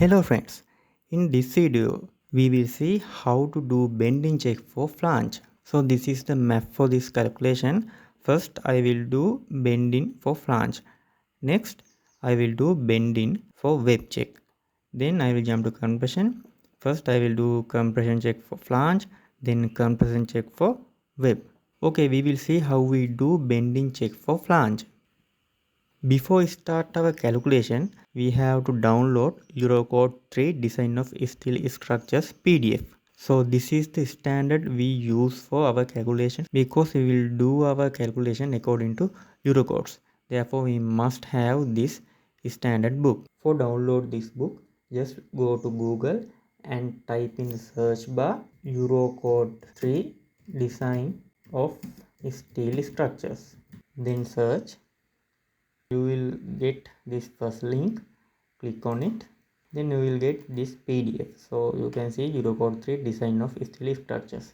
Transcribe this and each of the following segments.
Hello friends, in this video we will see how to do bending check for flange. So this is the map for this calculation. First I will do bending for flange. Next I will do bending for web check. Then I will jump to compression. First I will do compression check for flange, then compression check for web. Okay, we will see how we do bending check for flange. Before we start our calculation, we have to download Eurocode 3 Design of Steel Structures PDF. So this is the standard we use for our calculation because we will do our calculation according to Eurocodes. Therefore, we must have this standard book. For download this book, just go to Google and type in the search bar Eurocode 3 Design of Steel Structures. Then search. You will get this first link, click on it, then you will get this PDF. So you can see Eurocode 3 Design of Steel Structures.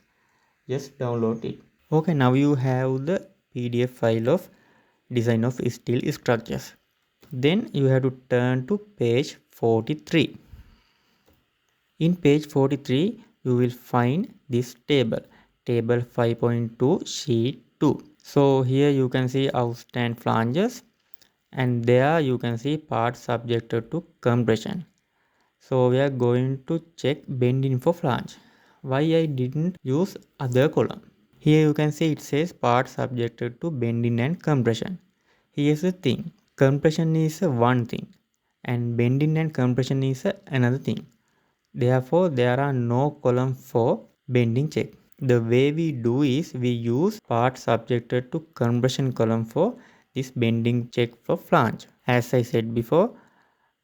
Just download it. Okay, now you have the PDF file of Design of Steel Structures. Then you have to turn to page 43. In page 43 you will find this table 5.2 sheet 2. So here you can see outstand flanges, and there you can see parts subjected to compression. So we are going to check bending for flange. Why I didn't use other column? Here you can see it says parts subjected to bending and compression. Here's the thing, compression is one thing and bending and compression is another thing. Therefore there are no column for bending check. The way we do is we use parts subjected to compression column for this bending check for flange. As I said before,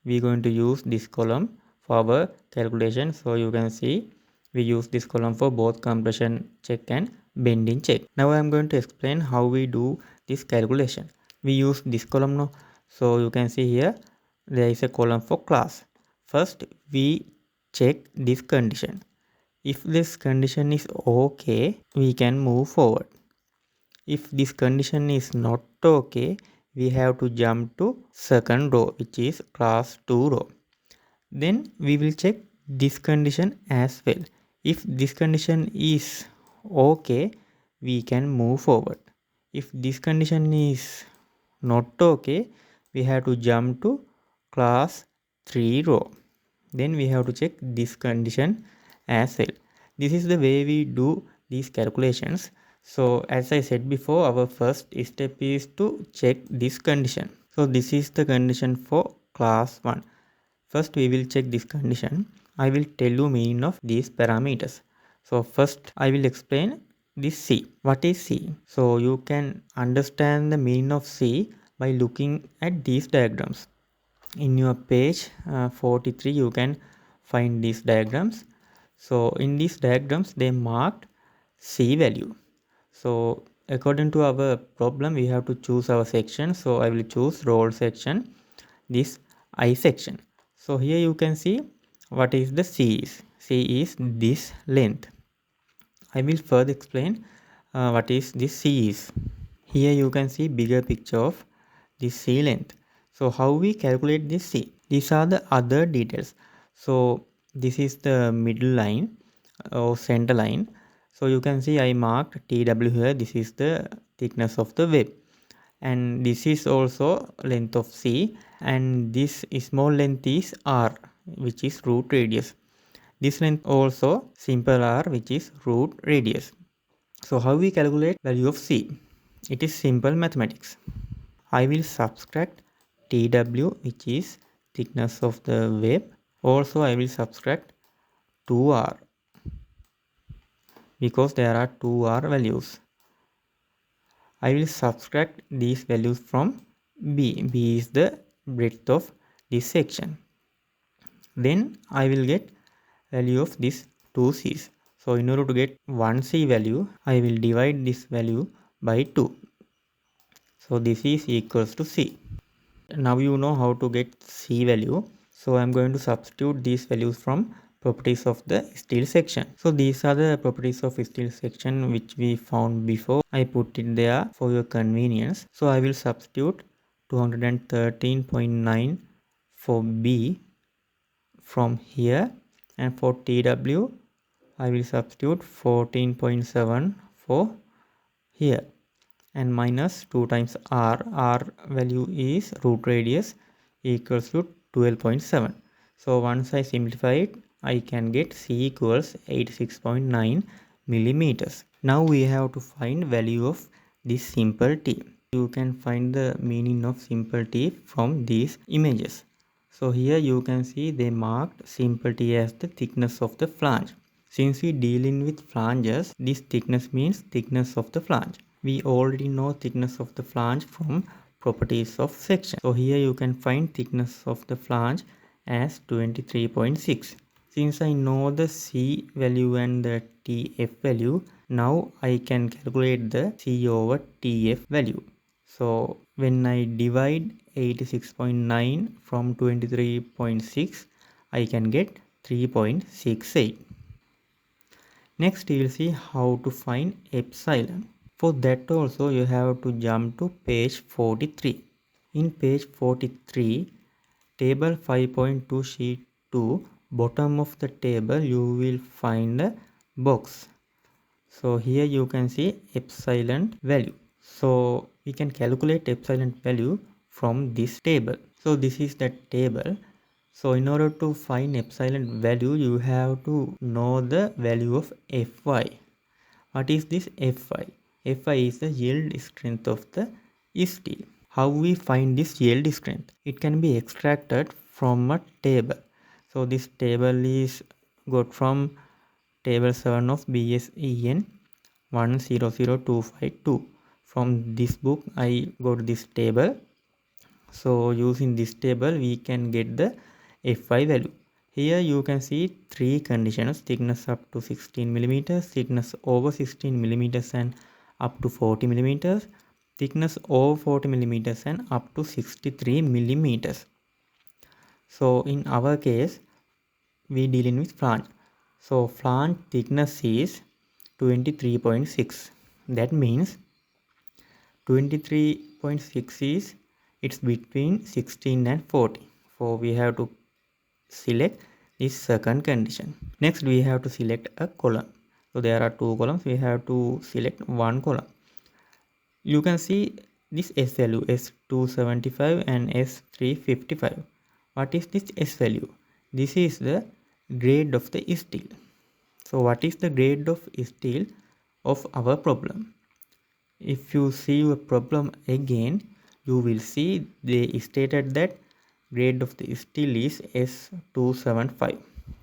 we are going to use this column for our calculation. So you can see we use this column for both compression check and bending check. Now I am going to explain how we do this calculation. We use this column now. So you can see here there is a column for class. First we check this condition. If this condition is okay, we can move forward. If this condition is not okay, we have to jump to second row, which is class 2 row. Then we will check this condition as well. If this condition is okay, we can move forward. If this condition is not okay, we have to jump to class 3 row. Then we have to check this condition as well. This is the way we do these calculations. So as I said before, our first step is to check this condition. So this is the condition for class 1. First we will check this condition. I will tell you meaning of these parameters. So first I will explain this C. What is C? So you can understand the meaning of C by looking at these diagrams. In your page 43 you can find these diagrams. So in these diagrams they marked C value. So according to our problem we have to choose our section. So I will choose roll section, this I section. So here you can see what is the C is. C is this length. I will further explain what is this C is. Here you can see bigger picture of this C length. So how we calculate this C? These are the other details. So this is the middle line or center line. So you can see I marked TW here. This is the thickness of the web. And this is also length of C. And this small length is R, which is root radius. This length also simple R, which is root radius. So how we calculate value of C? It is simple mathematics. I will subtract TW, which is thickness of the web. Also I will subtract 2R because there are 2R values. I will subtract these values from B. B is the breadth of this section. Then I will get value of this 2 C's. So in order to get 1 C value, I will divide this value by 2. So this is equals to C. Now you know how to get C value. So I am going to substitute these values from properties of the steel section. So these are the properties of steel section which we found before. I put it there for your convenience. So I will substitute 213.9 for B from here, and for TW I will substitute 14.7 for here, and minus 2 times r value is root radius equals to 12.7. So once I simplify it, I can get C equals 86.9 millimeters. Now we have to find value of this simple t. You can find the meaning of simple t from these images. So here you can see they marked simple t as the thickness of the flange. Since we dealing with flanges, this thickness means thickness of the flange. We already know thickness of the flange from properties of section. So here you can find thickness of the flange as 23.6. Since I know the C value and the TF value, now I can calculate the C over TF value. So when I divide 86.9 from 23.6, I can get 3.68. Next you will see how to find epsilon. For that also you have to jump to page 43. In page 43, table 5.2 sheet 2, bottom of the table you will find a box. So here you can see epsilon value. So we can calculate epsilon value from this table. So this is the table. So in order to find epsilon value, you have to know the value of Fy. What is this Fy? Fy is the yield strength of the steel. How we find this yield strength? It can be extracted from a table. So this table is got from table 7 of BSEN 100252. From this book I got this table. So using this table we can get the Fy value. Here you can see three conditions: thickness up to 16 millimeters, thickness over 16 millimeters and up to 40 millimeters, thickness over 40 millimeters and up to 63 millimeters. So in our case we dealing with flange. So flange thickness is 23.6. That means 23.6 is it's between 16 and 40. So we have to select this second condition. Next we have to select a column. So there are two columns. We have to select one column. You can see this S value S275 and S355. What is this S value? This is the grade of the steel. So what is the grade of steel of our problem? If you see your problem again, you will see they stated that grade of the steel is S275.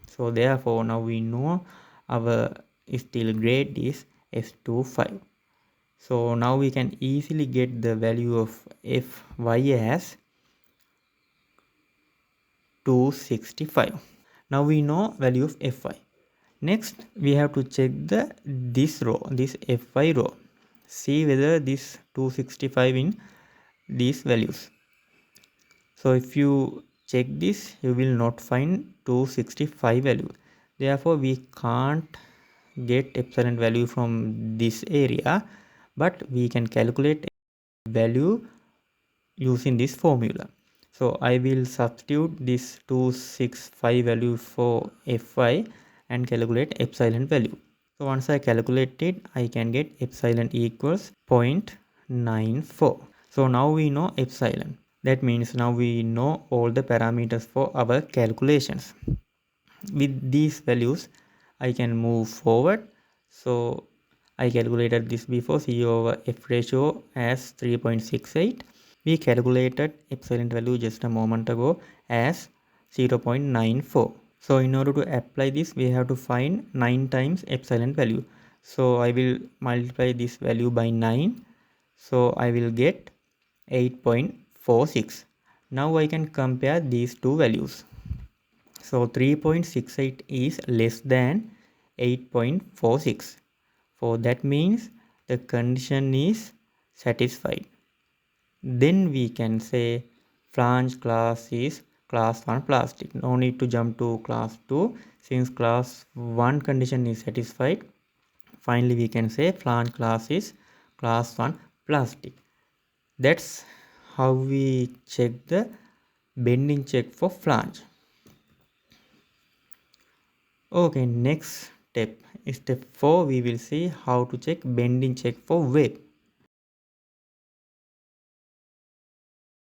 So therefore now we know our steel grade is S25. So now we can easily get the value of Fy as 265. Now we know value of Fy. Next we have to check this row, this Fy row. See whether this 265 in these values. So if you check this, you will not find 265 value. Therefore we can't get epsilon value from this area, but we can calculate value using this formula. So I will substitute this 265 value for Fy and calculate epsilon value. So once I calculate it, I can get epsilon equals 0.94. So now we know epsilon. That means now we know all the parameters for our calculations. With these values, I can move forward. So I calculated this before, C over F ratio as 3.68. We calculated epsilon value just a moment ago as 0.94. So in order to apply this, we have to find 9 times epsilon value. So I will multiply this value by 9. So I will get 8.46. Now I can compare these two values. So 3.68 is less than 8.46. So that means the condition is satisfied. Then we can say flange class is class 1 plastic. No need to jump to class 2 since class 1 condition is satisfied. Finally we can say flange class is class 1 plastic. That's how we check the bending check for flange. Okay, next step. Step 4, we will see how to check bending check for web.